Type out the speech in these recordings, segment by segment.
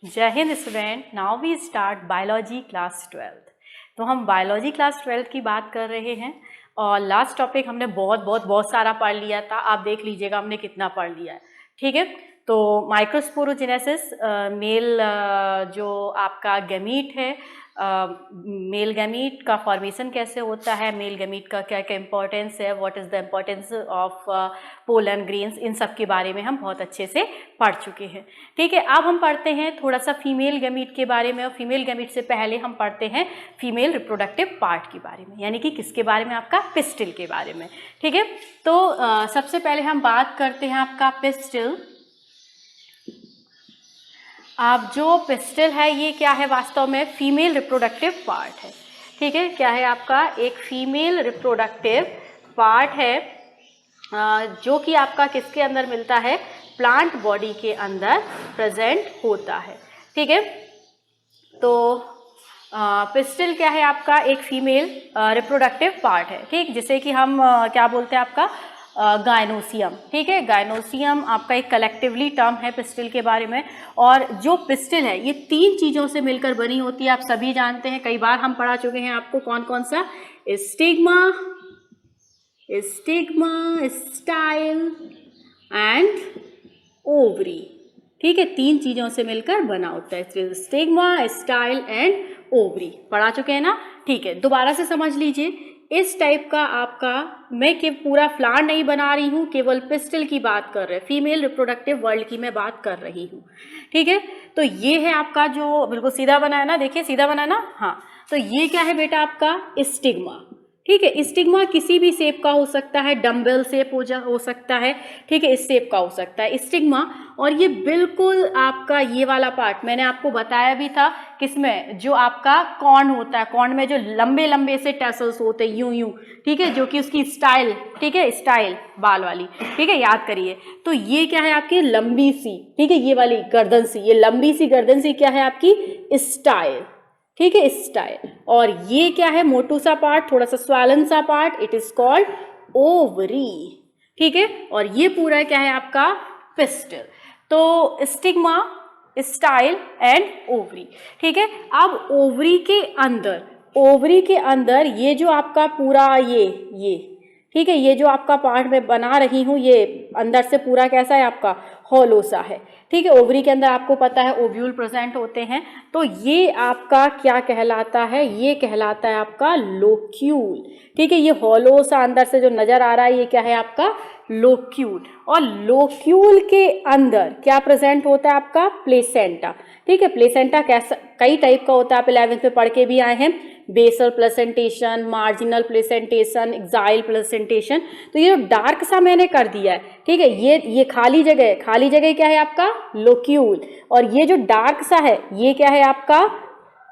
जय हिंद student. Now we start biology class 12। तो हम बायोलॉजी क्लास 12 की बात कर रहे हैं और लास्ट टॉपिक हमने बहुत सारा पढ़ लिया था। आप देख लीजिएगा हमने कितना पढ़ लिया है, ठीक है। तो माइक्रोस्पोरोजेनेसिस, मेल जो आपका गैमीट है, मेल गैमीट का फॉर्मेशन कैसे होता है, मेल गैमीट का क्या क्या इंपॉर्टेंस है, what is the importance of pollen grains, इन सब के बारे में हम बहुत अच्छे से पढ़ चुके हैं, ठीक है। अब हम पढ़ते हैं थोड़ा सा फीमेल गैमीट के बारे में, और फीमेल गैमीट से पहले हम पढ़ते हैं फीमेल रिप्रोडक्टिव पार्ट के बारे में, यानी कि किसके बारे में, आपका पिस्टिल के बारे में, ठीक है। तो सबसे पहले हम बात करते हैं आपका पिस्टिल। आप जो पिस्टिल है ये क्या है, वास्तव में फीमेल रिप्रोडक्टिव पार्ट है, ठीक है। क्या है आपका, एक फीमेल रिप्रोडक्टिव पार्ट है जो कि आपका किसके अंदर मिलता है, प्लांट बॉडी के अंदर प्रेजेंट होता है, ठीक है। तो पिस्टिल क्या है आपका, एक फीमेल रिप्रोडक्टिव पार्ट है, ठीक, जिसे कि हम क्या बोलते हैं आपका गायनोसियम, ठीक है। गायनोसियम आपका एक कलेक्टिवली टर्म है पिस्टिल के बारे में। और जो पिस्टिल है ये 3 चीज़ों से मिलकर बनी होती है, आप सभी जानते हैं, कई बार हम पढ़ा चुके हैं आपको। कौन कौन सा, स्टिग्मा, स्टाइल एंड ओवरी, ठीक है। 3 चीज़ों से मिलकर बना होता है, स्टिग्मा, स्टाइल एंड ओवरी, पढ़ा चुके हैं ना, ठीक है। दोबारा से समझ लीजिए, इस टाइप का आपका, मैं कि पूरा फ्लावर नहीं बना रही हूँ, केवल पिस्टिल की बात कर रहे हैं, फीमेल रिप्रोडक्टिव वर्ल्ड की मैं बात कर रही हूँ, ठीक है। तो ये है आपका जो बिल्कुल सीधा बना है ना, देखिए सीधा बना है ना, हाँ। तो ये क्या है बेटा आपका स्टिग्मा, ठीक है। स्टिग्मा किसी भी शेप का हो सकता है, डम्बल शेप हो सकता है, ठीक है, इस शेप का हो सकता है स्टिग्मा। और ये बिल्कुल आपका ये वाला पार्ट मैंने आपको बताया भी था, किसमें, जो आपका कॉर्न होता है, कॉर्न में जो लंबे लंबे से टेसल्स होते हैं, यूं यूं, ठीक है, जो कि उसकी स्टाइल, ठीक है, स्टाइल बाल वाली, ठीक है, याद करिए। तो ये क्या है आपकी लंबी सी, ठीक है, ये वाली गर्दन सी, ये लंबी सी गर्दन सी क्या है आपकी स्टाइल, ठीक है, स्टाइल। और ये क्या है, मोटू सा पार्ट, थोड़ा सा स्वालन सा part, it is called ovary, ठीक है। और ये पूरा क्या है आपका पिस्टिल। तो स्टिग्मा, स्टाइल एंड ओवरी, ठीक है। अब ओवरी के अंदर ये जो आपका पूरा ये ठीक है, ये जो आपका पार्ट में बना रही हूँ, ये अंदर से पूरा कैसा है आपका, हॉलो सा है, ठीक है। ओवरी के अंदर आपको पता है ओव्यूल प्रेजेंट होते हैं। तो ये आपका क्या कहलाता है, ये कहलाता है आपका लोक्यूल, ठीक है। ये हॉलो सा अंदर से जो नजर आ रहा है, ये क्या है आपका लोक्यूल। और लोक्यूल के अंदर क्या प्रेजेंट होता है आपका प्लेसेंटा, ठीक है। प्लेसेंटा कैसा, कई टाइप का होता है, आप 11th में पढ़ के भी आए हैं, basal placentation, marginal placentation, axile placentation. तो ये जो डार्क सा मैंने कर दिया है, ठीक है, ये खाली जगह क्या है आपका लोक्यूल, और ये जो डार्क सा है ये क्या है आपका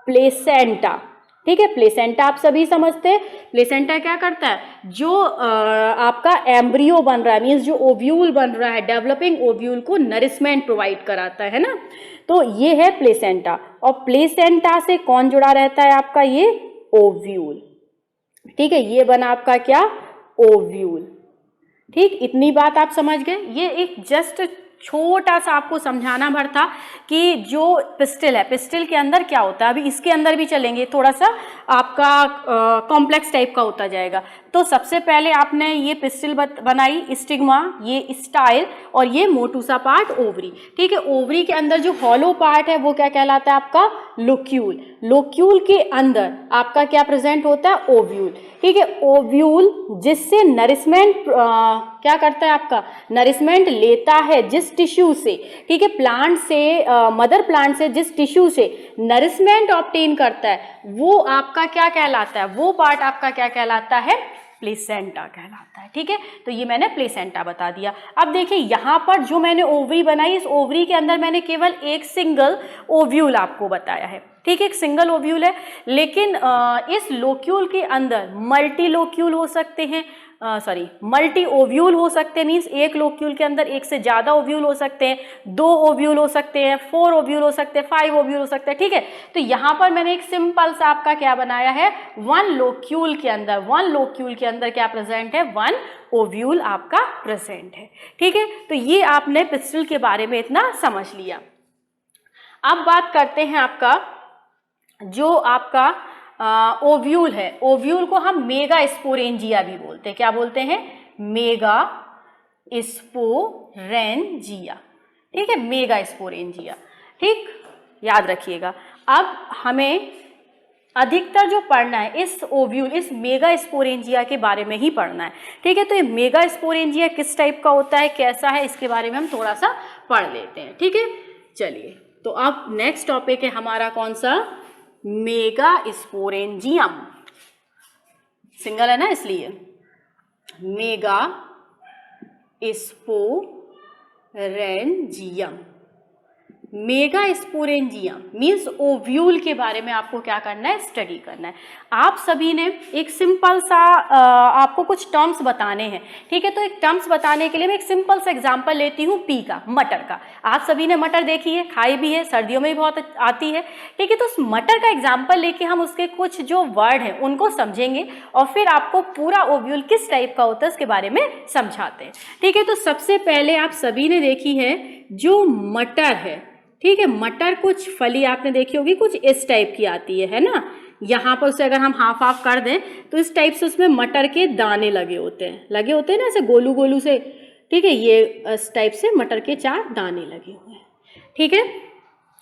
प्लेसेंटा, ठीक है। प्लेसेंटा आप सभी समझते हैं, प्लेसेंटा क्या करता है, जो आपका एम्ब्रियो बन रहा है, मीन्स जो ओव्यूल बन रहा है, डेवलपिंग ओव्यूल को नरिशमेंट प्रोवाइड कराता है ना। तो ये है प्लेसेंटा, और प्लेसेंटा से कौन जुड़ा रहता है आपका, ये ओव्यूल, ठीक है। ये बना आपका क्या, ओव्यूल, ठीक। इतनी बात आप समझ गए। ये एक जस्ट छोटा सा आपको समझाना भर था कि जो पिस्टिल है, पिस्टिल के अंदर क्या होता है। अभी इसके अंदर भी चलेंगे, थोड़ा सा आपका कॉम्प्लेक्स टाइप का होता जाएगा। तो सबसे पहले आपने ये पिस्टिल बनाई, स्टिग्मा, ये स्टाइल, और ये मोटू सा पार्ट ओवरी, ठीक है। ओवरी के अंदर जो हॉलो पार्ट है वो क्या कहलाता है आपका लोक्यूल। लोक्यूल के अंदर आपका क्या प्रेजेंट होता है, ओव्यूल, ठीक है। ओव्यूल जिससे नरिशमेंट क्या करता है आपका, नरिशमेंट लेता है जिस टिश्यू से, ठीक है, प्लांट से, मदर प्लांट से जिस टिश्यू से नरिशमेंट ऑब्टेन करता है, वो आपका क्या कहलाता है, वो पार्ट आपका क्या कहलाता है, प्लेसेंटा कहलाता है, ठीक है। तो ये मैंने प्लेसेंटा बता दिया। अब देखिए यहाँ पर जो मैंने ओवरी बनाई, इस ओवरी के अंदर मैंने केवल एक सिंगल ओव्यूल आपको बताया है, ठीक है, एक सिंगल ओव्यूल है। लेकिन इस लोक्यूल के अंदर मल्टी लोक्यूल हो सकते हैं, मल्टी ओव्यूल हो सकते हैं, मीन्स एक लोक्यूल के अंदर एक से ज़्यादा ओव्यूल हो सकते हैं, 2 ओव्यूल हो सकते हैं, 4 ओव्यूल हो सकते हैं, 5 ओव्यूल हो सकते हैं, ठीक है। तो यहाँ पर मैंने एक सिंपल सा आपका क्या बनाया है, 1 लोक्यूल के अंदर क्या प्रेजेंट है, 1 ओव्यूल आपका प्रेजेंट है, ठीक है। तो ये आपने पिस्टिल के बारे में इतना समझ लिया। अब बात करते हैं आपका जो आपका ओव्यूल है, ओव्यूल को हम मेगा स्पोरेंजिया भी बोलते हैं। क्या बोलते हैं? Mega sporangia. ठीक है, मेगा स्पोरेंजिया। ठीक, याद रखिएगा। अब हमें अधिकतर जो पढ़ना है इस ओव्यूल, इस मेगा स्पोरेंजिया के बारे में ही पढ़ना है। ठीक है, तो ये मेगा स्पोरेंजिया किस टाइप का होता है, कैसा है, इसके बारे में हम थोड़ा सा पढ़ लेते हैं। ठीक है, चलिए, तो अब नेक्स्ट टॉपिक है हमारा कौन सा? Mega sporangium. सिंगल है ना, इसलिए mega sporangium. Mega sporangium means ovule के बारे में आपको क्या करना है? स्टडी करना है। आप सभी ने एक सिंपल सा आपको कुछ टर्म्स बताने हैं। ठीक है, तो एक टर्म्स बताने के लिए मैं एक सिंपल सा एग्जांपल लेती हूँ पी का, मटर का। आप सभी ने मटर देखी है, खाई भी है, सर्दियों में भी बहुत आती है। ठीक है, तो उस मटर का एग्जाम्पल लेके हम उसके कुछ जो वर्ड हैं उनको समझेंगे और फिर आपको पूरा ओव्यूल किस टाइप का होता है उसके बारे में समझाते हैं। ठीक है, तो सबसे पहले आप सभी ने देखी है जो मटर है। ठीक है, मटर कुछ फली आपने देखी होगी, कुछ इस टाइप की आती है ना। यहाँ पर उसे अगर हम हाफ हाफ कर दें तो इस टाइप से उसमें मटर के दाने लगे होते हैं ना, ऐसे गोलू गोलू से। ठीक है, ये इस टाइप से मटर के 4 दाने लगे हुए हैं। ठीक है,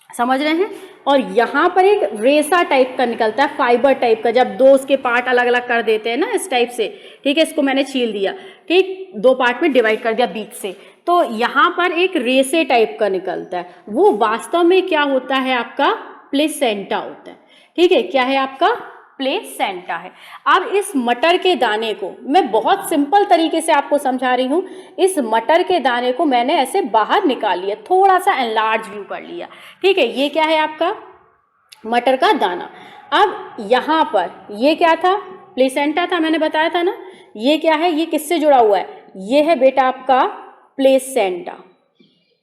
समझ रहे हैं। और यहाँ पर एक रेसा टाइप का निकलता है, फाइबर टाइप का, जब दो उसके पार्ट अलग अलग कर देते हैं ना इस टाइप से। ठीक है, इसको मैंने छील दिया, ठीक, 2 पार्ट में डिवाइड कर दिया बीच से, तो यहाँ पर एक रेसे टाइप का निकलता है। वो वास्तव में क्या होता है? आपका प्लेसेंटा होता है। ठीक है, क्या है? आपका प्लेसेंटा है। अब इस मटर के दाने को मैं बहुत सिंपल तरीके से आपको समझा रही हूँ। इस मटर के दाने को मैंने ऐसे बाहर निकाल लिया, थोड़ा सा एनलार्ज व्यू कर लिया। ठीक है, ये क्या है? आपका मटर का दाना। अब यहाँ पर ये क्या था? प्लेसेंटा था, मैंने बताया था ना। ये क्या है? ये किससे जुड़ा हुआ है? ये है बेटा आपका प्लेसेंटा।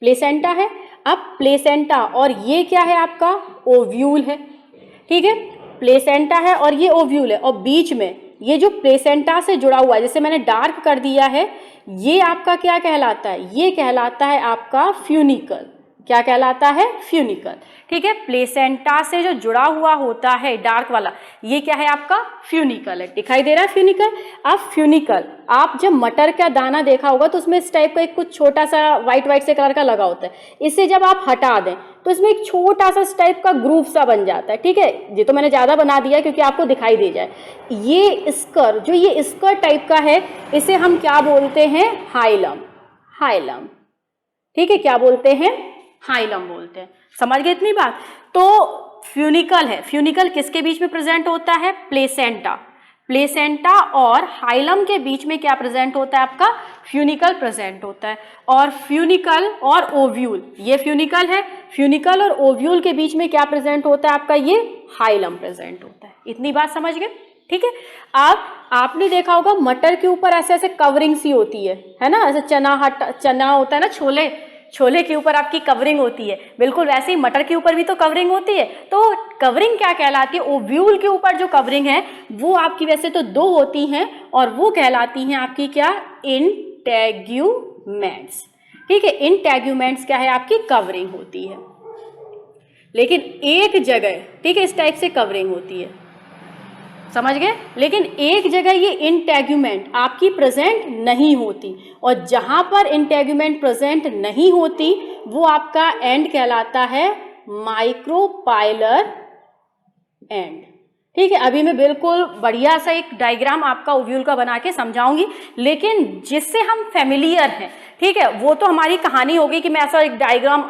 प्लेसेंटा है। अब प्लेसेंटा और ये क्या है? आपका ओव्यूल है। ठीक है, प्लेसेंटा है और ये ओव्यूल है, और बीच में ये जो प्लेसेंटा से जुड़ा हुआ है, जैसे मैंने डार्क कर दिया है, ये आपका क्या कहलाता है? ये कहलाता है आपका फ्यूनिकल। क्या कहलाता है? फ्यूनिकल। ठीक है, प्लेसेंटा से जो जुड़ा हुआ होता है डार्क वाला, ये क्या है? आपका फ्यूनिकल है। दिखाई दे रहा है फ्यूनिकल? अब फ्यूनिकल, आप जब मटर का दाना देखा होगा तो उसमें इस टाइप का एक कुछ छोटा सा व्हाइट व्हाइट से कलर का लगा होता है। इसे जब आप हटा दें तो इसमें एक छोटा सा इस टाइप का ग्रूव सा बन जाता है। ठीक है, ये तो मैंने ज़्यादा बना दिया क्योंकि आपको दिखाई दे जाए। ये स्कर, जो ये स्कर टाइप का है, इसे हम क्या बोलते हैं? हाइलम। हाइलम। ठीक है, क्या बोलते हैं? हाइलम बोलते हैं। समझ गए इतनी बात? तो फ्यूनिकल है। फ्यूनिकल किसके बीच में प्रेजेंट होता है? प्लेसेंटा। प्लेसेंटा और हाइलम के बीच में क्या प्रेजेंट होता है? आपका फ्यूनिकल प्रेजेंट होता है। और फ्यूनिकल और ओव्यूल, ये फ्यूनिकल है, फ्यूनिकल और ओव्यूल के बीच में क्या प्रेजेंट होता है? आपका ये हाइलम प्रेजेंट होता है। इतनी बात समझ गए? ठीक है, अब आपने देखा होगा मटर के ऊपर ऐसे ऐसे कवरिंग सी होती है ना, ऐसे चना होता है ना, छोले के ऊपर आपकी कवरिंग होती है, बिल्कुल वैसे ही मटर के ऊपर भी तो कवरिंग होती है। तो कवरिंग क्या कहलाती है? ओव्यूल के ऊपर जो कवरिंग है वो आपकी वैसे तो 2 होती हैं, और वो कहलाती हैं आपकी क्या? इंटेग्यूमेंट्स। ठीक है, इंटेग्यूमेंट्स क्या है? आपकी कवरिंग होती है, लेकिन एक जगह, ठीक है, इस टाइप से कवरिंग होती है, समझ गए? लेकिन एक जगह ये इंटेग्यूमेंट आपकी प्रेजेंट नहीं होती, और जहां पर इंटेग्यूमेंट प्रेजेंट नहीं होती वो आपका एंड कहलाता है माइक्रोपाइलर एंड। ठीक है, अभी मैं बिल्कुल बढ़िया सा एक डायग्राम आपका ओव्यूल का बना के समझाऊंगी, लेकिन जिससे हम फेमिलियर हैं, ठीक है, वो तो हमारी कहानी होगी कि मैं ऐसा एक डायग्राम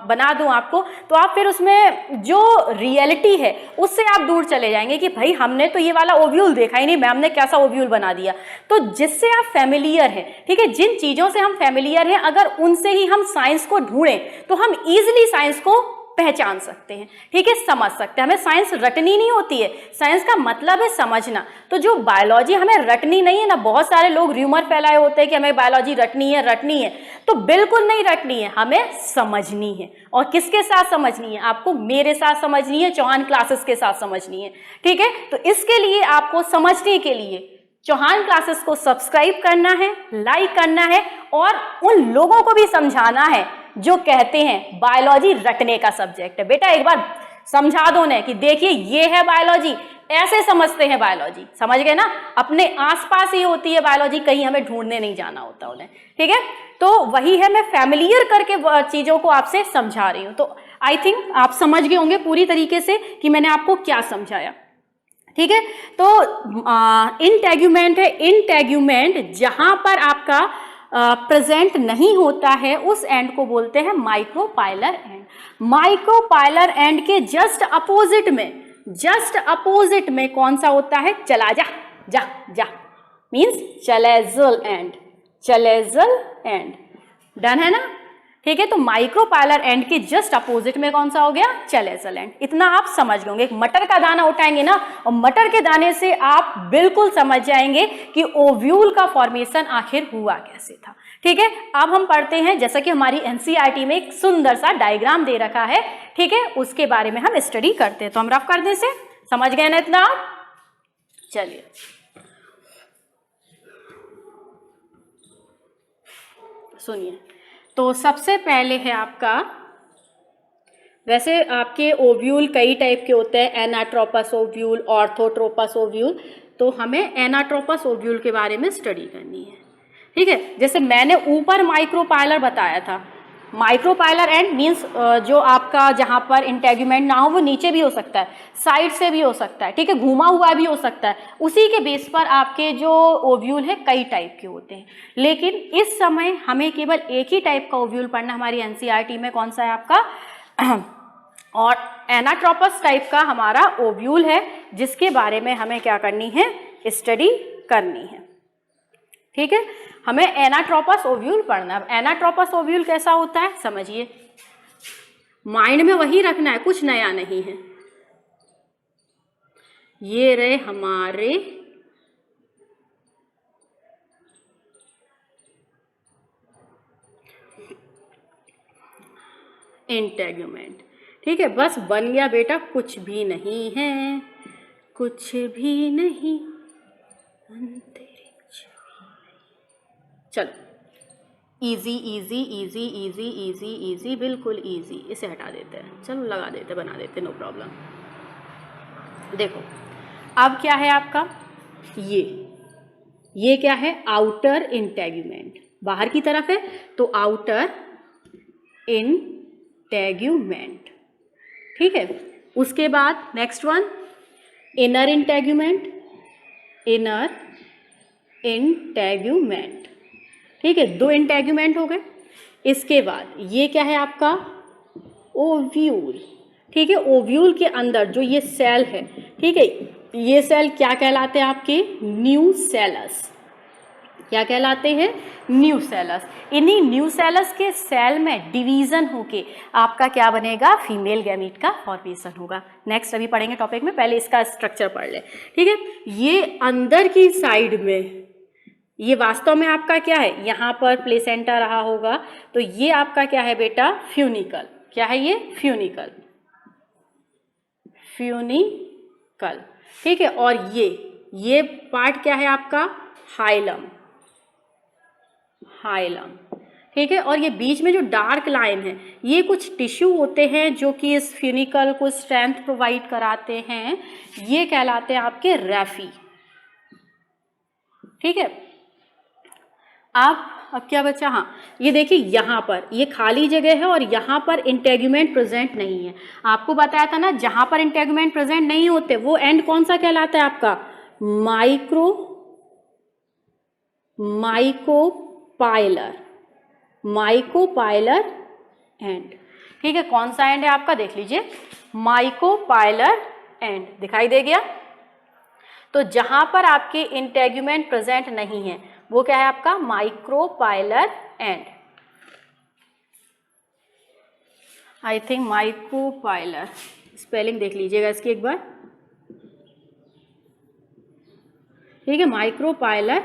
बना दूं आपको, तो आप फिर उसमें जो रियलिटी है उससे आप दूर चले जाएंगे कि भाई हमने तो ये वाला ओव्यूल देखा ही नहीं, मैम ने कैसा ओव्यूल बना दिया। तो जिससे आप फेमिलियर हैं, ठीक है, जिन चीज़ों से हम फेमिलियर हैं, अगर उनसे ही हम साइंस को ढूंढें तो हम ईजिली साइंस को पहचान सकते हैं। ठीक है, समझ सकते हैं। हमें साइंस रटनी नहीं होती है, साइंस का मतलब है समझना। तो जो बायोलॉजी हमें रटनी नहीं है ना, बहुत सारे लोग र्यूमर फैलाए होते हैं कि हमें बायोलॉजी रटनी है, तो बिल्कुल नहीं रटनी है, हमें समझनी है। और किसके साथ समझनी है? आपको मेरे साथ समझनी है, चौहान क्लासेस के साथ समझनी है। ठीक है, तो इसके लिए आपको समझने के लिए चौहान क्लासेस को सब्सक्राइब करना है, लाइक करना है, और उन लोगों को भी समझाना है जो कहते हैं बायोलॉजी रटने का सब्जेक्ट है। बेटा एक बार समझा दो ने कि देखिए ये है बायोलॉजी, ऐसे समझते हैं बायोलॉजी, समझ गए ना, अपने आसपास ही होती है बायोलॉजी, कहीं हमें ढूंढने नहीं जाना होता उन्हें, ठीक है। तो वही है, मैं फैमिलियर करके चीजों को आपसे समझा रही हूं। तो आई थिंक आप समझ गए होंगे पूरी तरीके से कि मैंने आपको क्या समझाया, ठीक है। तो इंटेग्यूमेंट है, इंटेग्यूमेंट जहां पर आपका प्रेजेंट नहीं होता है उस एंड को बोलते हैं माइक्रोपाइलर एंड। माइक्रोपाइलर एंड के जस्ट अपोजिट में कौन सा होता है, चला जा जा जा, मीन्स चलेजल एंड, चलेजल एंड, डन है ना, ठीक है। तो माइक्रोपाइलर एंड के जस्ट अपोजिट में कौन सा हो गया, चलेजल एंड। इतना आप समझ गए होंगे। एक मटर का दाना उठाएंगे ना, और मटर के दाने से आप बिल्कुल समझ जाएंगे कि ओव्यूल का फॉर्मेशन आखिर हुआ कैसे था, ठीक है। अब हम पढ़ते हैं, जैसा कि हमारी एनसीईआरटी में एक सुंदर सा डायग्राम दे रखा है, ठीक है, उसके बारे में हम स्टडी करते हैं। तो हम रफ कर दें से, समझ गए ना इतना, चलिए सुनिए। तो सबसे पहले है आपका, वैसे आपके ओव्यूल कई टाइप के होते हैं, एनाट्रोपस ओव्यूल, ऑर्थोट्रोपस ओव्यूल, तो हमें एनाट्रोपस ओव्यूल के बारे में स्टडी करनी है, ठीक है। जैसे मैंने ऊपर माइक्रोपाइलर बताया था, माइक्रोपाइलर एंड मीन्स जो आपका जहां पर इंटेग्यूमेंट ना हो वो नीचे भी हो सकता है, साइड से भी हो सकता है, ठीक है, घुमा हुआ भी हो सकता है। उसी के बेस पर आपके जो ओव्यूल है कई टाइप के होते हैं, लेकिन इस समय हमें केवल एक ही टाइप का ओव्यूल पढ़ना हमारी एनसीईआरटी में, कौन सा है आपका, और एनाट्रोपस टाइप का हमारा ओव्यूल है, जिसके बारे में हमें क्या करनी है, स्टडी करनी है, ठीक है। हमें एनाट्रोपस ओव्यूल पढ़ना है। एनाट्रोपस ओव्यूल कैसा होता है समझिए, माइंड में वही रखना है, कुछ नया नहीं है। ये रहे हमारे इंटेग्यूमेंट, ठीक है, बस बन गया बेटा, कुछ भी नहीं है, कुछ भी नहीं, चलो easy easy easy easy easy easy, बिल्कुल इजी, इसे हटा देते हैं, चलो लगा देते, बना देते, नो प्रॉब्लम। देखो अब क्या है आपका, ये क्या है, आउटर इंटेग्यूमेंट, बाहर की तरफ है, तो आउटर इंटेग्यूमेंट, ठीक है। उसके बाद next one inner integument, inner integument, ठीक है, दो इंटेग्यूमेंट हो गए। इसके बाद ये क्या है आपका, ओव्यूल, ठीक है। ओव्यूल के अंदर जो ये सेल है, ठीक है, ये सेल क्या कहलाते हैं आपके, न्यूसेलस, क्या कहलाते हैं, न्यूसेलस। इन्हीं न्यूसेलस के सेल में डिवीजन होके आपका क्या बनेगा, फीमेल गैमीट का फॉर्मेशन होगा। नेक्स्ट अभी पढ़ेंगे टॉपिक में, पहले इसका स्ट्रक्चर पढ़ ले, ठीक है। ये अंदर की साइड में, ये वास्तव में आपका क्या है, यहाँ पर प्लेसेंटा रहा होगा, तो ये आपका क्या है बेटा, फ्यूनिकल, क्या है ये, फ्यूनिकल, फ्यूनिकल, ठीक है। और ये पार्ट क्या है आपका, हाइलम, हाइलम, ठीक है। और ये बीच में जो डार्क लाइन है, ये कुछ टिश्यू होते हैं जो कि इस फ्यूनिकल को स्ट्रेंथ प्रोवाइड कराते हैं, ये कहलाते हैं आपके रैफी, ठीक है। अब क्या बचा, हाँ ये देखिए यहाँ पर ये खाली जगह है और यहाँ पर इंटेग्यूमेंट प्रेजेंट नहीं है। आपको बताया था ना, जहाँ पर इंटेग्यूमेंट प्रेजेंट नहीं होते वो एंड कौन सा कहलाता है आपका, माइकोपाइलर, माइकोपाइलर एंड, ठीक है। कौन सा एंड है आपका, देख लीजिए, माइकोपाइलर एंड, दिखाई दे गया। तो जहां पर आपके इंटेग्यूमेंट प्रेजेंट नहीं है वो क्या है आपका, micropylar and, I think micropylar, spelling देख लीजिएगा इसकी एक बार, ठीक है, माइक्रोपाइलर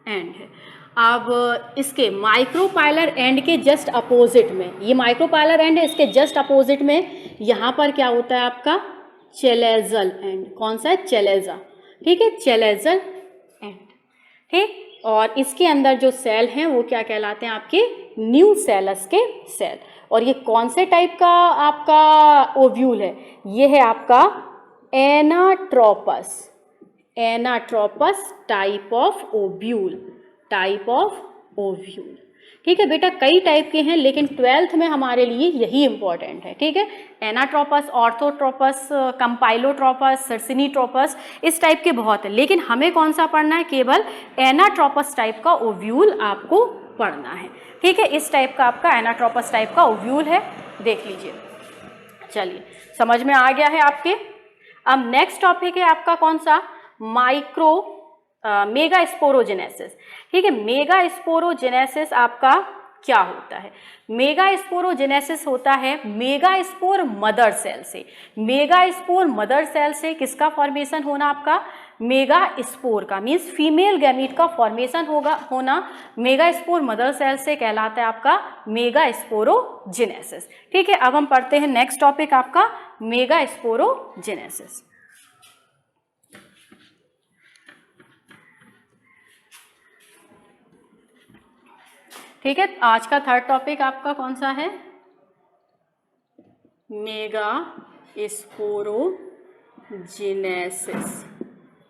एंड है। अब इसके माइक्रोपाइलर एंड के जस्ट अपोजिट में, ये माइक्रोपाइलर एंड है, इसके जस्ट अपोजिट में यहाँ पर क्या होता है आपका, चेलेजल एंड, कौन सा है, चेलेजा, ठीक है, चेलेजल एंड, ठीक। और इसके अंदर जो सेल हैं वो क्या कहलाते हैं आपके, न्यूसेलस के सेल। और ये कौन से टाइप का आपका ओव्यूल है? ये है आपका anatropous, anatropous type of ovule, type of ovule. ठीक है बेटा, कई टाइप के हैं लेकिन 12th में हमारे लिए यही इंपॉर्टेंट है। ठीक है, एनाट्रोपस, ऑर्थोट्रोपस, कंपाइलोट्रोपस, सर्सिनीट्रोपस, इस टाइप के बहुत है, लेकिन हमें कौन सा पढ़ना है? केवल एनाट्रोपस टाइप का ओव्यूल आपको पढ़ना है। ठीक है, इस टाइप का आपका एनाट्रोपस टाइप का ओव्यूल है, देख लीजिए। चलिए, समझ में आ गया है आपके। अब नेक्स्ट टॉपिक है आपका कौन सा? Mega sporogenesis. ठीक है, मेगा स्पोरोजेनेसिस आपका क्या होता है? मेगा स्पोरोजेनेसिस होता है मेगा स्पोर मदर सेल से। मेगा स्पोर मदर सेल से किसका फॉर्मेशन होना? आपका मेगा स्पोर का, मीन्स फीमेल गैमीट का फॉर्मेशन होना मेगा स्पोर मदर सेल से कहलाता है आपका मेगा स्पोरोजेनेसिस। ठीक है, अब हम पढ़ते हैं नेक्स्ट टॉपिक आपका मेगा स्पोरोजेनेसिस। ठीक है, आज का थर्ड टॉपिक आपका कौन सा है? Mega sporogenesis.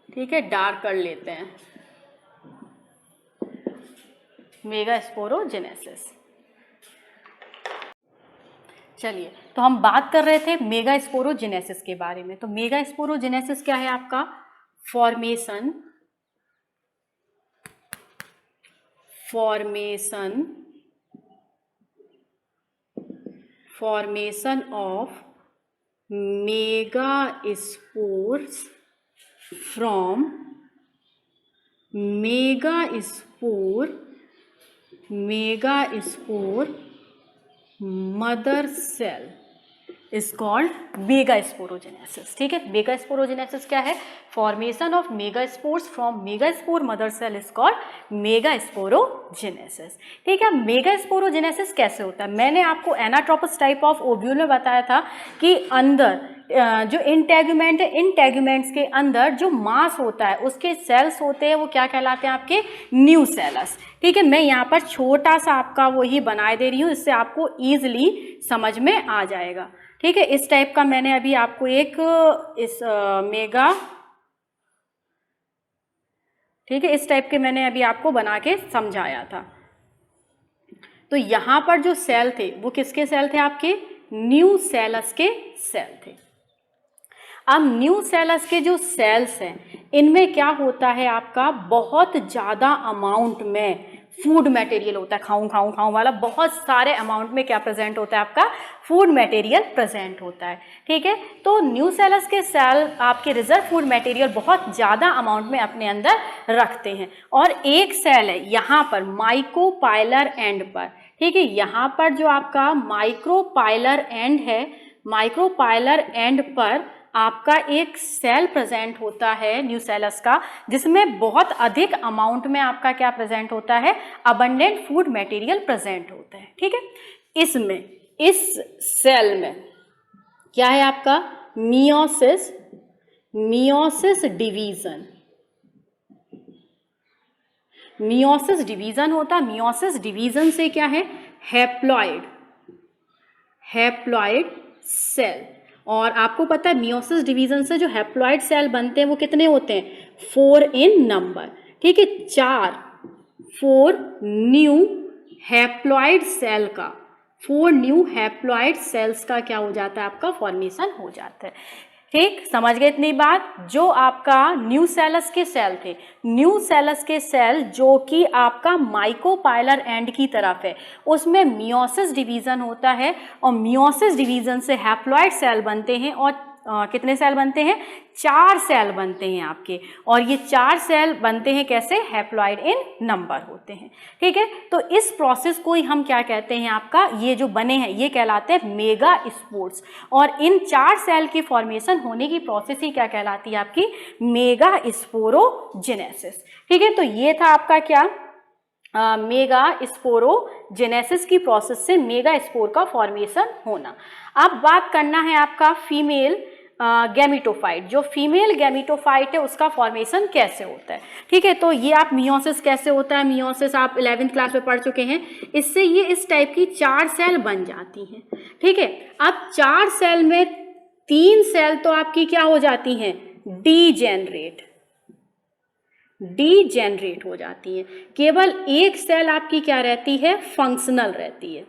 ठीक है, डार्क कर लेते हैं, मेगा स्पोरोजेनेसिस। चलिए, तो हम बात कर रहे थे मेगा स्पोरोजेनेसिस के बारे में। तो मेगा स्पोरोजेनेसिस क्या है आपका? Formation of megaspores from megaspore mother cell is called megasporogenesis. ठीक है, मेगास्पोरोजेनेसिस क्या है? Formation of megaspores from megaspore mother cell is called megasporogenesis. ठीक है, मेगास्पोरोजेनेसिस कैसे होता है? मैंने आपको एनाट्रोपस टाइप ऑफ ओव्यूल में बताया था कि अंदर जो इंटेगुमेंट है, इंटेगुमेंट्स के अंदर जो मास होता है, उसके सेल्स होते हैं, वो क्या कहलाते हैं? आपके न्यूसेलस। ठीक है, मैं यहाँ पर छोटा सा आपका वही बनाए दे रही हूँ, इससे आपको ईजिली समझ में आ जाएगा। ठीक है, इस टाइप का मैंने अभी आपको एक ठीक है, इस टाइप के मैंने अभी आपको बना के समझाया था। तो यहाँ पर जो सेल थे वो किसके सेल थे? आपके न्यूसेलस के सेल थे। अब न्यूसेलस के जो सेल्स हैं, इनमें क्या होता है? आपका बहुत ज़्यादा अमाउंट में फूड मटेरियल होता है, खाऊं वाला बहुत सारे अमाउंट में क्या प्रेजेंट होता है? आपका फूड मटेरियल प्रेजेंट होता है। ठीक है, तो न्यूसेलस के सेल आपके रिजर्व फूड मटेरियल बहुत ज़्यादा अमाउंट में अपने अंदर रखते हैं। और एक सेल है यहाँ पर माइक्रोपाइलर एंड पर। ठीक है, यहाँ पर जो आपका माइक्रोपाइलर एंड है, माइक्रोपाइलर एंड पर आपका एक सेल प्रेजेंट होता है न्यूसेलस का, जिसमें बहुत अधिक अमाउंट में आपका क्या प्रेजेंट होता है? अबंडेंट फूड मटेरियल प्रेजेंट होता है। ठीक है, इसमें इस सेल में क्या है आपका? मियोसिस डिवीजन, मियोसिस डिवीजन होता है। मियोसिस डिवीजन से क्या है? Haploid cell. और आपको पता है मियोसिस डिवीजन से जो हैप्लॉइड सेल बनते हैं वो कितने होते हैं? 4 इन नंबर। ठीक है, 4 न्यू हैप्लॉइड सेल का, 4 न्यू हैप्लॉइड सेल्स का क्या हो जाता है? आपका फॉर्मेशन हो जाता है। ठीक, समझ गए इतनी बात? जो आपका न्यूसेलस के सेल थे, न्यूसेलस के सेल जो कि आपका माइक्रोपाइलर एंड की तरफ है, उसमें मियोसिस डिवीजन होता है और मियोसिस डिवीजन से हैप्लॉइड सेल बनते हैं। और कितने सेल बनते हैं? 4 सेल बनते हैं आपके। और ये 4 सेल बनते हैं कैसे? हैप्लॉइड इन नंबर होते हैं। ठीक है, तो इस प्रोसेस को ही हम क्या कहते हैं? आपका ये जो बने हैं ये कहलाते हैं मेगा स्पोर्स। और इन 4 सेल की फॉर्मेशन होने की प्रोसेस ही क्या कहलाती है? आपकी मेगा स्पोरोजेनेसिस। ठीक है, तो ये था आपका क्या? मेगा स्पोरोजेनेसिस की प्रोसेस से मेगा स्पोर का फॉर्मेशन होना। अब बात करना है आपका फीमेल गैमिटोफाइट, जो फीमेल गैमिटोफाइट है उसका फॉर्मेशन कैसे होता है। ठीक है, तो ये आप मियोसिस कैसे होता है, मियोसिस आप 11th क्लास में पढ़ चुके हैं। इससे ये इस टाइप की 4 सेल बन जाती हैं। ठीक है, अब 4 सेल में 3 सेल तो आपकी क्या हो जाती हैं, डीजेनरेट हो जाती है। केवल एक सेल आपकी क्या रहती है, फंक्शनल रहती है।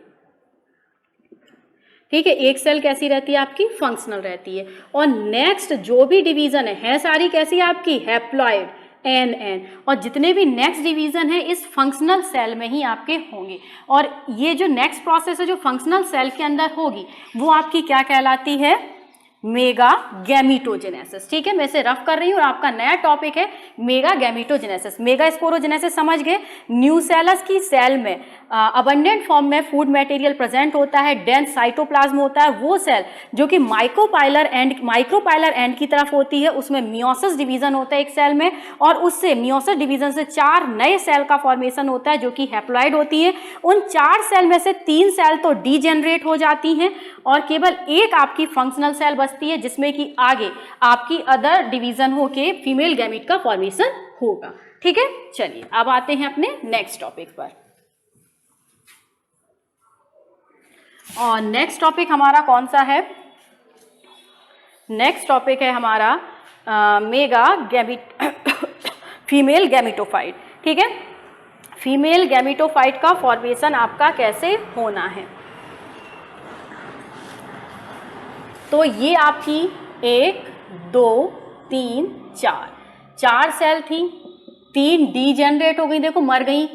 ठीक है, एक सेल कैसी रहती है आपकी, फंक्शनल रहती है। और नेक्स्ट जो भी डिवीजन है सारी कैसी आपकी, हैप्लॉइड, एन, और जितने भी नेक्स्ट डिवीजन है इस फंक्शनल सेल में ही आपके होंगे। और ये जो नेक्स्ट प्रोसेस है जो फंक्शनल सेल के अंदर होगी वो आपकी क्या कहलाती है, मेगा गैमीटोजेनेसिस। ठीक है, मैं इसे रफ कर रही हूँ और आपका नया टॉपिक है मेगा गैमीटोजेनेसिस। मेगा स्पोरोजेनेसिस समझ गए, न्यूसेलस की सेल में अबंडेंट फॉर्म में फूड मटेरियल प्रेजेंट होता है, डेंस साइटोप्लाज्म होता है, वो सेल जो कि माइक्रोपाइलर एंड की तरफ होती है, उसमें मियोसिस डिवीजन होता है एक सेल में, और उससे मियोसिस डिवीजन से 4 नए सेल का फॉर्मेशन होता है जो कि हैप्लॉइड होती है। उन 4 सेल में से 3 सेल तो डीजेनरेट हो जाती हैं और केवल एक आपकी फंक्शनल सेल बचती है जिसमें कि आगे आपकी अदर डिवीजन हो के फीमेल गैमीट का फॉर्मेशन होगा। ठीक है, चलिए अब आते हैं अपने नेक्स्ट टॉपिक पर। और नेक्स्ट टॉपिक हमारा कौन सा है, नेक्स्ट टॉपिक है हमारा मेगा गैमीट फीमेल गैमीटोफाइट। ठीक है, फीमेल गैमीटोफाइट का फॉर्मेशन आपका कैसे होना है। तो ये आपकी 1 2 3 4 सेल थी, 3 डीजेनरेट हो गई, देखो मर गई,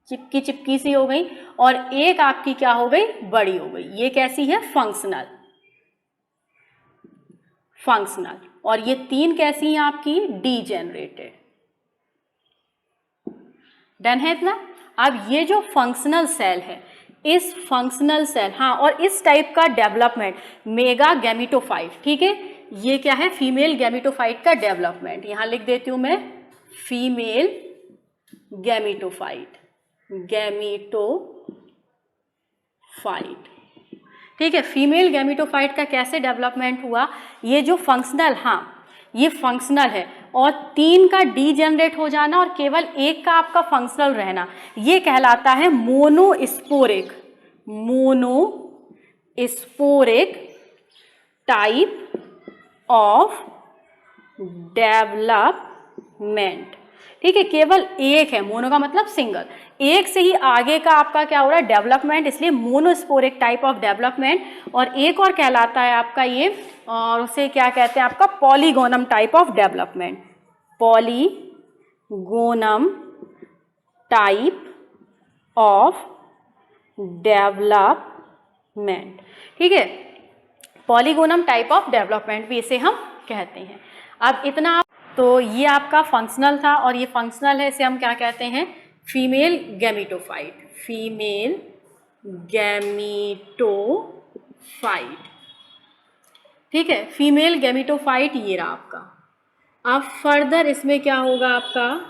चिपकी सी हो गई, और एक आपकी क्या हो गई, बड़ी हो गई। ये कैसी है, फंक्शनल, और ये 3 कैसी हैं आपकी, डीजेनरेटेड। डन है इतना। अब ये जो फंक्शनल सेल है, इस फंक्शनल सेल, हाँ, और इस टाइप का डेवलपमेंट मेगा गैमीटोफाइट, ठीक है, ये क्या है, फीमेल गैमीटोफाइट का डेवलपमेंट। यहां लिख देती हूं मैं, फीमेल गैमीटोफाइट, ठीक है। फीमेल गैमीटोफाइट का कैसे डेवलपमेंट हुआ, ये जो फंक्शनल, हाँ ये फंक्शनल है, और 3 का डीजेनरेट हो जाना और केवल एक का आपका फंक्शनल रहना, ये कहलाता है मोनोस्पोरिक टाइप ऑफ डेवलपमेंट। ठीक है, केवल एक है, मोनो का मतलब सिंगल, एक से ही आगे का आपका क्या हो रहा है, डेवलपमेंट, इसलिए मोनोस्पोरिक टाइप ऑफ डेवलपमेंट। और एक और कहलाता है आपका ये, और उसे क्या कहते हैं आपका, polygonum type of development, polygonum type of development. ठीक है, पॉलीगोनम टाइप ऑफ डेवलपमेंट भी इसे हम कहते हैं। अब इतना, तो ये आपका फंक्शनल था, और ये फंक्शनल है, इसे हम क्या कहते हैं, फीमेल गैमीटोफाइट, ठीक है, फीमेल गैमीटोफाइट ये रहा आपका। अब फर्दर इसमें क्या होगा आपका,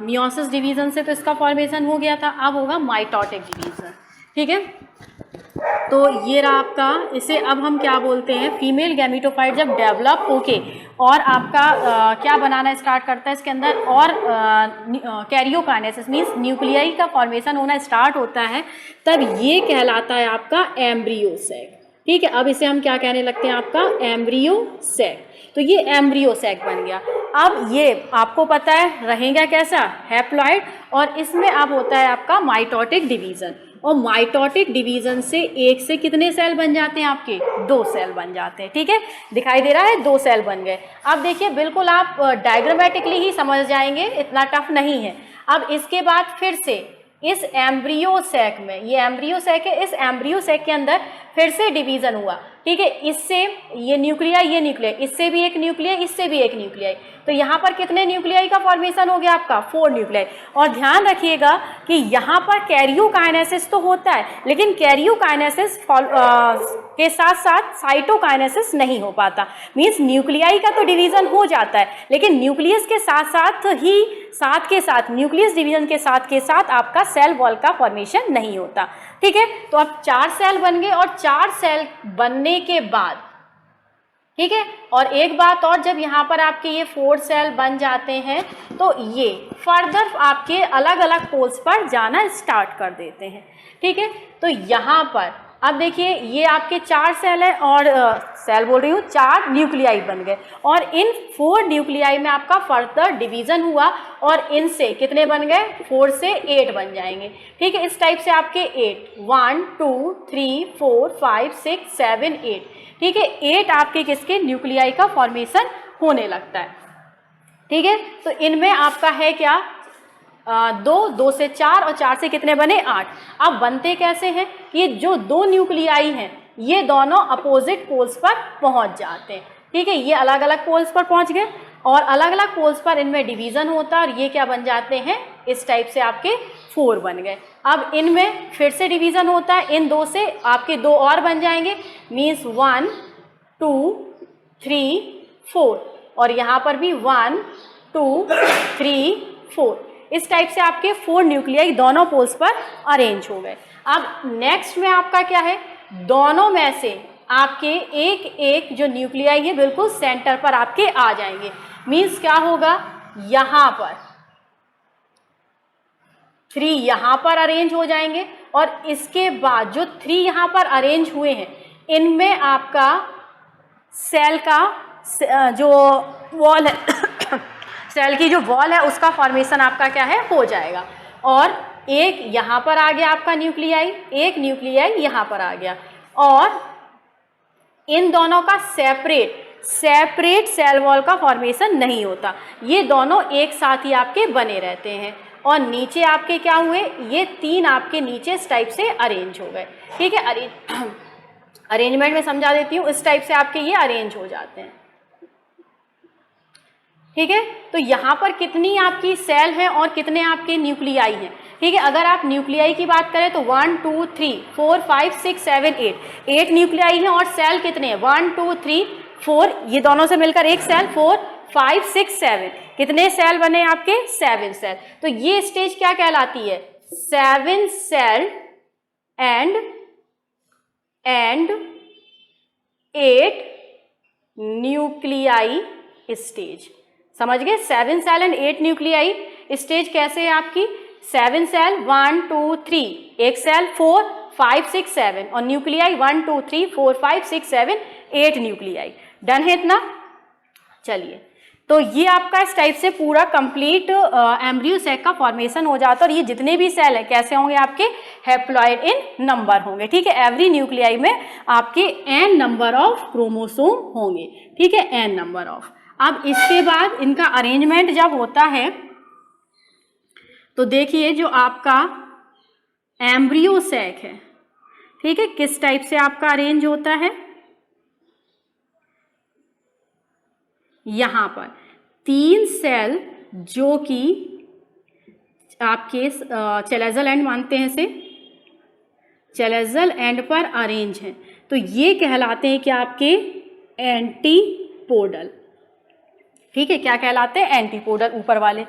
मियोसिस डिवीजन से तो इसका फॉर्मेशन हो गया था, अब होगा माइटोटिक डिवीजन। ठीक है, तो ये रहा आपका, इसे अब हम क्या बोलते हैं, फीमेल गैमीटोफाइट जब डेवलप होके और आपका क्या बनाना स्टार्ट करता है इसके अंदर, और कैरियोकाइनेसिस मीन्स न्यूक्लियाई का फॉर्मेशन होना स्टार्ट होता है, तब ये कहलाता है आपका एम्ब्रियो सैक। ठीक है, अब इसे हम क्या कहने लगते हैं, आपका एम्ब्रियो सैक। तो ये एम्ब्रियो सैक बन गया। अब ये आपको पता है रहेगा कैसा, हैप्लॉइड, और इसमें अब होता है आपका माइटोटिक डिवीजन, और माइटोटिक डिवीजन से एक से कितने सेल बन जाते हैं आपके, 2 सेल बन जाते हैं। ठीक है, दिखाई दे रहा है, 2 सेल बन गए। अब देखिए बिल्कुल आप डायग्रामेटिकली ही समझ जाएंगे, इतना टफ नहीं है। अब इसके बाद फिर से इस एम्ब्रियो सैक में, ये एम्ब्रियो सैक है, इस एम्ब्रियो सैक के अंदर फिर से डिवीजन हुआ। ठीक है, इससे ये न्यूक्लियाई, इससे भी एक न्यूक्लियाई, इससे भी एक न्यूक्लियाई, तो यहाँ पर कितने न्यूक्लियाई का फॉर्मेशन हो गया आपका, 4 न्यूक्लियाई। और ध्यान रखिएगा कि यहाँ पर कैरियोकाइनेसिस तो होता है, लेकिन कैरियोकाइनेसिस के साथ साथ साइटोकाइनेसिस नहीं हो पाता। मीन्स न्यूक्लियाई का तो डिवीजन हो जाता है, लेकिन न्यूक्लियस के साथ साथ न्यूक्लियस डिवीजन के साथ आपका सेल वॉल का फॉर्मेशन नहीं होता। ठीक है, तो अब 4 सेल बन गए, और 4 सेल बनने के बाद ठीक है। और एक बात और, जब यहाँ पर आपके ये 4 सेल बन जाते हैं तो ये फर्दर आपके अलग अलग पोल्स पर जाना स्टार्ट कर देते हैं। ठीक है, तो यहाँ पर अब देखिए ये आपके 4 सेल है और सेल बोल रही हूँ 4 न्यूक्लियाई बन गए और इन 4 न्यूक्लियाई में आपका फर्दर डिवीजन हुआ और इनसे कितने बन गए, 4 से 8 बन जाएंगे। ठीक है, इस टाइप से आपके 8 1 2 3 4 5 6 7 8, ठीक है, 8 आपके किसके न्यूक्लियाई का फॉर्मेशन होने लगता है। ठीक है, तो इनमें आपका है क्या, 2 से 4 और 4 से कितने बने, 8। अब बनते कैसे हैं, ये जो 2 न्यूक्लियाई हैं ये दोनों अपोजिट पोल्स पर पहुंच जाते हैं। ठीक है, ये अलग अलग पोल्स पर पहुंच गए और अलग अलग पोल्स पर इनमें डिवीजन होता है और ये क्या बन जाते हैं, इस टाइप से आपके 4 बन गए। अब इनमें फिर से डिवीजन होता है, इन 2 से आपके 2 और बन जाएंगे, मीन्स 1 2 3 4 और यहाँ पर भी 1 2 3 4, इस टाइप से आपके 4 न्यूक्लियाई दोनों पोल्स पर अरेंज हो गए। अब नेक्स्ट में आपका क्या है, दोनों में से आपके एक एक जो न्यूक्लियाई है बिल्कुल सेंटर पर आपके आ जाएंगे। मीन्स क्या होगा, यहाँ पर 3 यहाँ पर अरेंज हो जाएंगे और इसके बाद जो 3 यहाँ पर अरेंज हुए हैं इनमें आपका सेल का जो वॉल है सेल की जो वॉल है उसका फॉर्मेशन आपका क्या है, हो जाएगा। और एक यहाँ पर आ गया आपका न्यूक्लियाई, एक न्यूक्लियाई यहाँ पर आ गया और इन दोनों का सेपरेट सेल वॉल का फॉर्मेशन नहीं होता, ये दोनों एक साथ ही आपके बने रहते हैं। और नीचे आपके क्या हुए, ये 3 आपके नीचे इस टाइप से अरेंज हो गए। ठीक है, अरेंजमेंट में समझा देती हूँ, इस टाइप से आपके ये अरेंज हो जाते हैं। ठीक है, तो यहाँ पर कितनी आपकी सेल है और कितने आपके न्यूक्लियाई हैं। ठीक है, अगर आप न्यूक्लियाई की बात करें तो 1 2 3 4 5 6 7 8 न्यूक्लियाई हैं और सेल कितने हैं, 1 2 3 4, ये दोनों से मिलकर एक सेल, 4 5 6 7, कितने सेल बने आपके, 7 सेल। तो ये स्टेज क्या कहलाती है, 7 सेल एंड 8 न्यूक्लियाई स्टेज। समझ गए, 7 सेल एंड 8 न्यूक्लियाई स्टेज कैसे है आपकी, 7 सेल 1 2 3, एक सेल 4 5 6 7 और न्यूक्लियाई 1 2 3 4 5 6 7 8 न्यूक्लियाई। डन है इतना। चलिए, तो ये आपका इस टाइप से पूरा कंप्लीट एम्ब्रियो सैक का फॉर्मेशन हो जाता है और ये जितने भी सेल है कैसे होंगे आपके, हैप्लॉइड इन नंबर होंगे। ठीक है, एवरी न्यूक्लियाई में आपके n नंबर ऑफ क्रोमोसोम होंगे। ठीक है, n नंबर ऑफ। अब इसके बाद इनका अरेंजमेंट जब होता है तो देखिए जो आपका एम्ब्रियो सैक है, ठीक है, किस टाइप से आपका अरेंज होता है। यहाँ पर 3 सेल जो कि आपके चेलेजल एंड मानते हैं से, चेलेजल एंड पर अरेंज हैं, तो ये कहलाते हैं कि आपके एंटीपोडल। ठीक है, क्या कहलाते हैं, एंटीपोडल ऊपर वाले।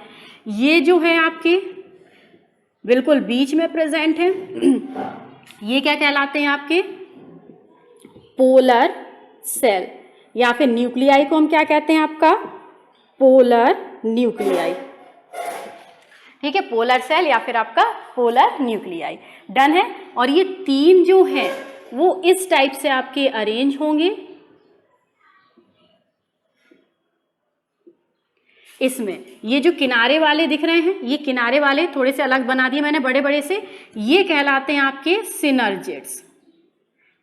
ये जो है आपके बिल्कुल बीच में प्रेजेंट है, ये क्या कहलाते हैं आपके, पोलर सेल, या फिर न्यूक्लियाई को हम क्या कहते हैं आपका, पोलर न्यूक्लियाई। ठीक है, पोलर सेल या फिर आपका पोलर न्यूक्लियाई। डन है। और ये 3 जो हैं वो इस टाइप से आपके अरेंज होंगे। इसमें ये जो किनारे वाले दिख रहे हैं, ये किनारे वाले थोड़े से अलग बना दिए मैंने बड़े बड़े से, ये कहलाते हैं आपके सिनर्जिड्स।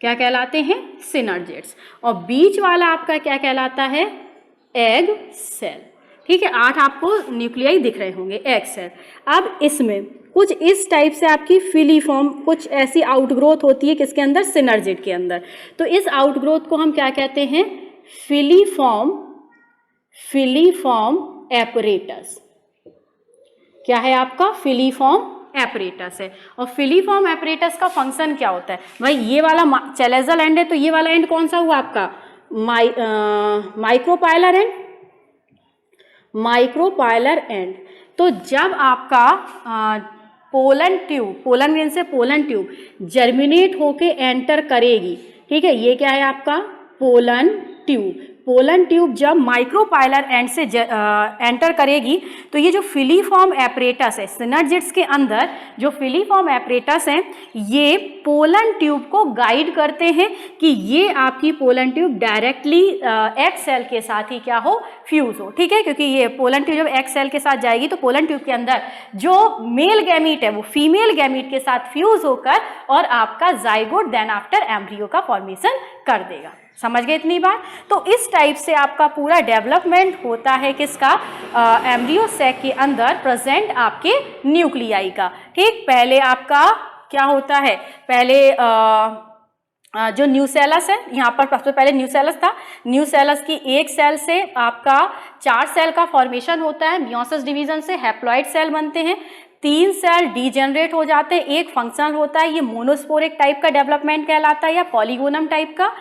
क्या कहलाते हैं, सिनर्जिड्स। और बीच वाला आपका क्या कहलाता है, एग सेल। ठीक है, 8 आपको न्यूक्लियाई दिख रहे होंगे, एग सेल। अब इसमें कुछ इस टाइप से आपकी फिलीफॉर्म, कुछ ऐसी आउटग्रोथ होती है किसके अंदर, सिनर्जिड के अंदर। तो इस आउटग्रोथ को हम क्या कहते हैं, फिलीफॉर्म एपरेटस। क्या है आपका, फिलीफॉर्म एपरेटस है। और फिलीफॉर्म एपरेटस का फंक्शन क्या होता है, भाई ये वाला चेलेजल एंड है तो ये वाला एंड कौन सा हुआ आपका, माइक्रोपाइलर एंड, माइक्रोपाइलर एंड। तो जब आपका पोलन ट्यूब, पोलन मीन से पोलन ट्यूब जर्मिनेट होके एंटर करेगी, ठीक है, ये क्या है आपका पोलन ट्यूब। पोलन ट्यूब जब माइक्रोपाइलर एंड से एंटर करेगी तो ये जो फिलीफॉर्म एपरेटस है सिनर्जिड्स के अंदर, जो फिलीफॉर्म एपरेटस हैं ये पोलन ट्यूब को गाइड करते हैं कि ये आपकी pollen tube directly egg cell के साथ ही क्या हो, फ्यूज हो। ठीक है, क्योंकि ये पोलन ट्यूब जब एग सेल के साथ जाएगी तो पोलन ट्यूब के अंदर जो मेल गैमीट है वो फीमेल गैमीट के साथ फ्यूज होकर और आपका जाइगोट देन आफ्टर एम्ब्रियो का फॉर्मेशन कर देगा। समझ गए इतनी बात? तो इस टाइप से आपका पूरा डेवलपमेंट होता है किसका, एम्ब्रियो सैक के अंदर प्रेजेंट आपके न्यूक्लियाई का। ठीक, पहले आपका क्या होता है, पहले जो न्यूसेलस है, यहाँ पर सबसे पहले न्यूसेलस था, न्यूसेलस की एक सेल से आपका 4 सेल का फॉर्मेशन होता है, मियोसिस डिवीजन से हैप्लॉइड सेल बनते हैं, 3 सेल डीजेनरेट हो जाते हैं, एक फंक्शनल होता है, ये मोनोस्पोरिक टाइप का डेवलपमेंट कहलाता है या पॉलीगोनम टाइप का।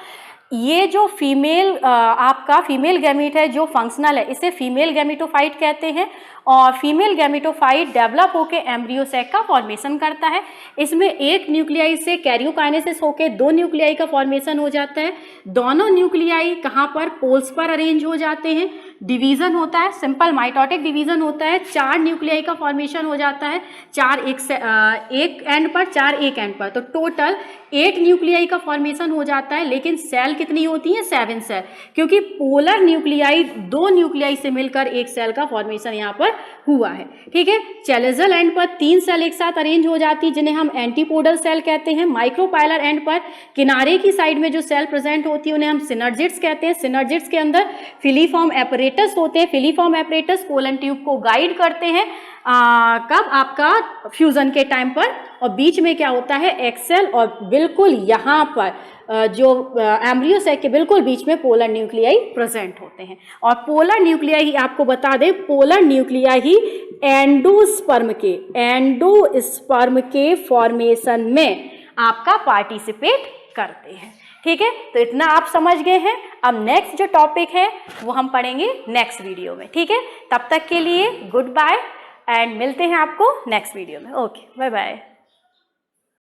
ये जो फीमेल आपका फीमेल गैमीट है जो फंक्शनल है इसे फीमेल गैमीटोफाइट कहते हैं और फीमेल गैमीटोफाइट डेवलप होकर एम्ब्रियो सैक का फॉर्मेशन करता है। इसमें एक न्यूक्लियाई से कैरियोकाइनेसिस होकर 2 न्यूक्लियाई का फॉर्मेशन हो जाता है। दोनों न्यूक्लियाई कहाँ पर, पोल्स पर अरेंज हो जाते हैं। डिवीजन होता है, सिंपल माइटोटिक डिवीजन होता है, 4 न्यूक्लियाई का फॉर्मेशन हो जाता है, 4 एक एंड पर, 4 एक एंड पर, तो टोटल 8 न्यूक्लियाई का फॉर्मेशन हो जाता है। लेकिन सेल कितनी होती है, 7 सेल, क्योंकि पोलर न्यूक्लियाई 2 न्यूक्लियाई से मिलकर एक सेल का फॉर्मेशन यहाँ पर हुआ है। ठीक है, चैलेजल एंड पर 3 सेल एक साथ अरेंज हो जाती है जिन्हें हम एंटीपोडल सेल कहते हैं। माइक्रोपाइलर एंड पर किनारे की साइड में जो सेल प्रेजेंट होती है उन्हें हम सिनर्जिड्स कहते हैं। सिनर्जिड्स के अंदर फिलीफॉर्म एपरेटस होते हैं। फिलीफॉर्म एपरेटस पोलन ट्यूब को गाइड करते हैं कब, आपका फ्यूजन के टाइम पर, और बीच में क्या होता है, एक्सेल, और बिल्कुल यहाँ पर जो एम्ब्रियो सैक के बिल्कुल बीच में पोलर न्यूक्लियाई प्रेजेंट होते हैं। और पोलर न्यूक्लियाई ही आपको बता दें, पोलर न्यूक्लियाई ही एंडोस्पर्म के फॉर्मेशन में आपका पार्टिसिपेट करते हैं। ठीक है, तो इतना आप समझ गए हैं। अब नेक्स्ट जो टॉपिक है वो हम पढ़ेंगे नेक्स्ट वीडियो में। ठीक है, तब तक के लिए गुड बाय एंड मिलते हैं आपको नेक्स्ट वीडियो में। Okay, bye bye.